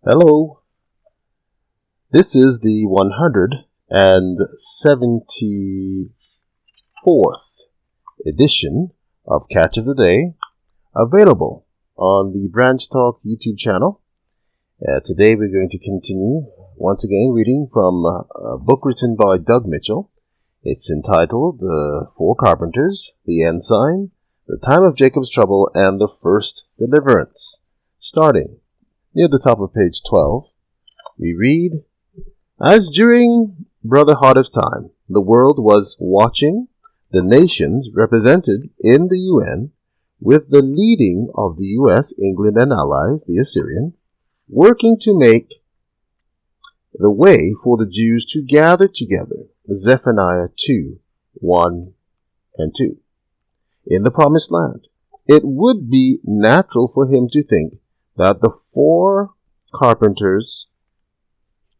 Hello. This is the 174th edition of Catch of the Day, available on the Branch Talk YouTube channel. Today we're going to continue, once again, reading from a book written by Doug Mitchell. It's entitled The Four Carpenters, The Ensign, The Time of Jacob's Trouble, and The First Deliverance. Starting near the top of page 12, we read, As during Brother Harde's time, the world was watching the nations represented in the UN, with the leading of the US, England, and allies, the Assyrian, working to make the way for the Jews to gather together, Zephaniah 2, 1 and 2. In the Promised Land, it would be natural for him to think that the four carpenters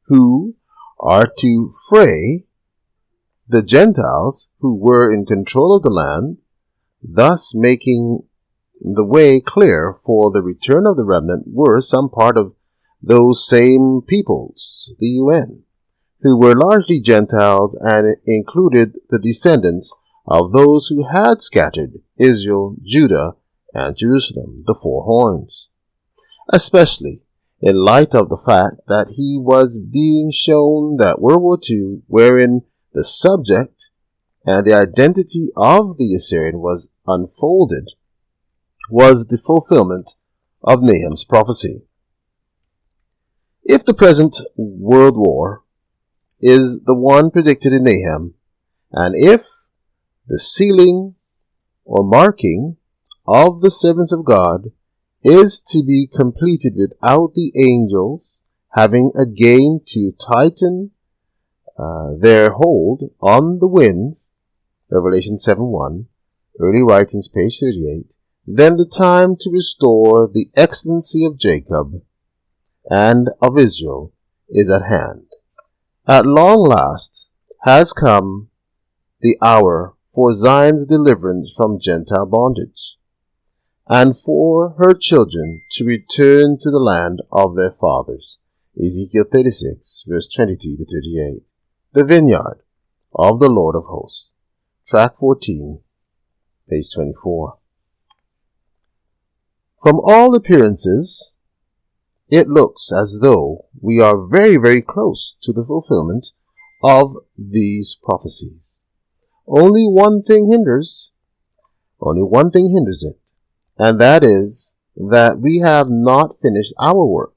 who are to fray the Gentiles who were in control of the land, thus making the way clear for the return of the remnant, were some part of those same peoples, the UN, who were largely Gentiles and included the descendants of those who had scattered Israel, Judah, and Jerusalem, the four horns. Especially in light of the fact that he was being shown that World War II, wherein the subject and the identity of the Assyrian was unfolded, was the fulfillment of Nahum's prophecy. If the present world war is the one predicted in Nahum, and if the sealing or marking of the servants of God is to be completed without the angels having again to tighten their hold on the winds, Revelation 7:1, early writings, page 38, then the time to restore the excellency of Jacob and of Israel is at hand. At long last has come the hour for Zion's deliverance from Gentile bondage, and for her children to return to the land of their fathers. Ezekiel 36, verse 23 to 38. The vineyard of the Lord of hosts. Track 14, page 24. From all appearances, it looks as though we are very, very close to the fulfillment of these prophecies. Only one thing hinders it, and that is that we have not finished our work.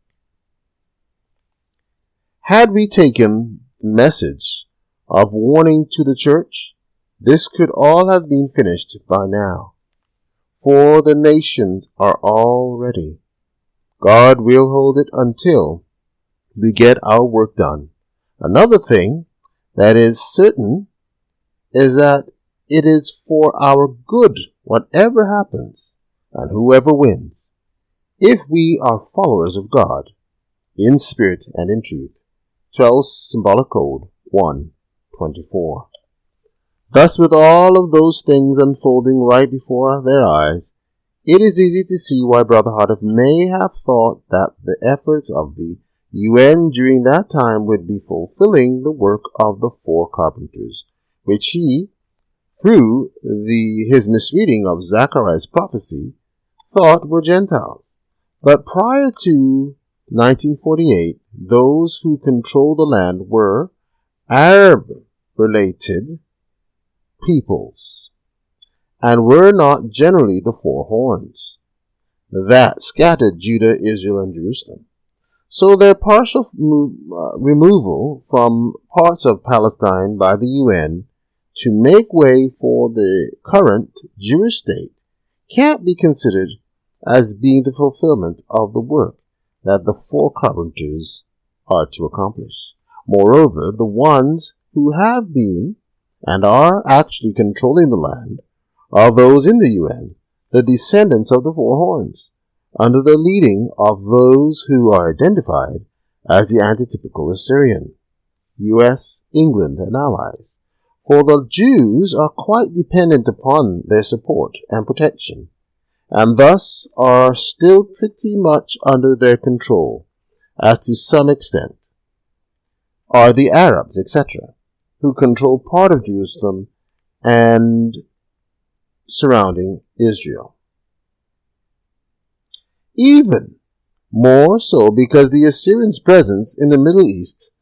Had we taken the message of warning to the church, this could all have been finished by now. For the nations are all ready. God will hold it until we get our work done. Another thing that is certain is that it is for our good, whatever happens, and whoever wins, if we are followers of God, in spirit and in truth. 12 Symbolic Code 1:24. Thus, with all of those things unfolding right before their eyes, it is easy to see why Brother Harder may have thought that the efforts of the UN during that time would be fulfilling the work of the four carpenters, which he, through his misreading of Zechariah's prophecy, thought were Gentiles. But prior to 1948, those who controlled the land were Arab-related peoples, and were not generally the four horns that scattered Judah, Israel, and Jerusalem. So their partial removal from parts of Palestine by the UN to make way for the current Jewish state can't be considered as being the fulfillment of the work that the four carpenters are to accomplish. Moreover, the ones who have been and are actually controlling the land are those in the UN, the descendants of the four horns, under the leading of those who are identified as the antitypical Assyrian, US, England, and allies. For the Jews are quite dependent upon their support and protection, and thus are still pretty much under their control, as to some extent, are the Arabs, etc., who control part of Jerusalem and surrounding Israel. Even more so because of the Assyrians' presence in the Middle East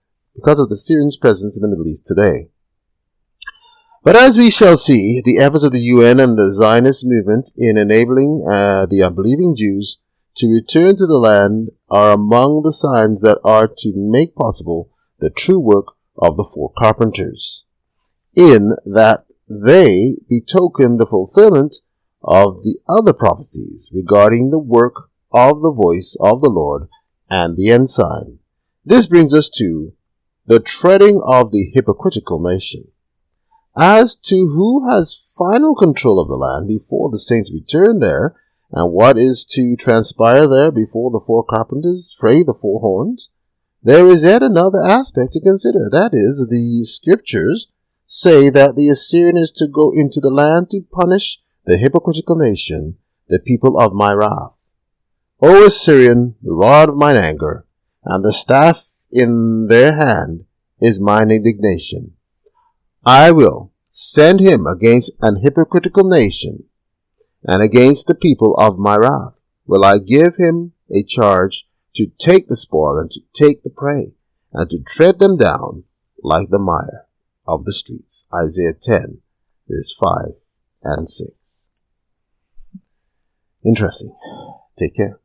today. But as we shall see, the efforts of the UN and the Zionist movement in enabling the unbelieving Jews to return to the land are among the signs that are to make possible the true work of the four carpenters, in that they betoken the fulfillment of the other prophecies regarding the work of the voice of the Lord and the ensign. This brings us to the treading of the hypocritical nation. As to who has final control of the land before the saints return there, and what is to transpire there before the four carpenters fray the four horns, there is yet another aspect to consider. That is, the scriptures say that the Assyrian is to go into the land to punish the hypocritical nation, the people of my wrath. O Assyrian, the rod of mine anger, and the staff in their hand is mine indignation. I will send him against an hypocritical nation, and against the people of my wrath will I give him a charge to take the spoil and to take the prey, and to tread them down like the mire of the streets. Isaiah 10, verse 5 and 6. Interesting. Take care.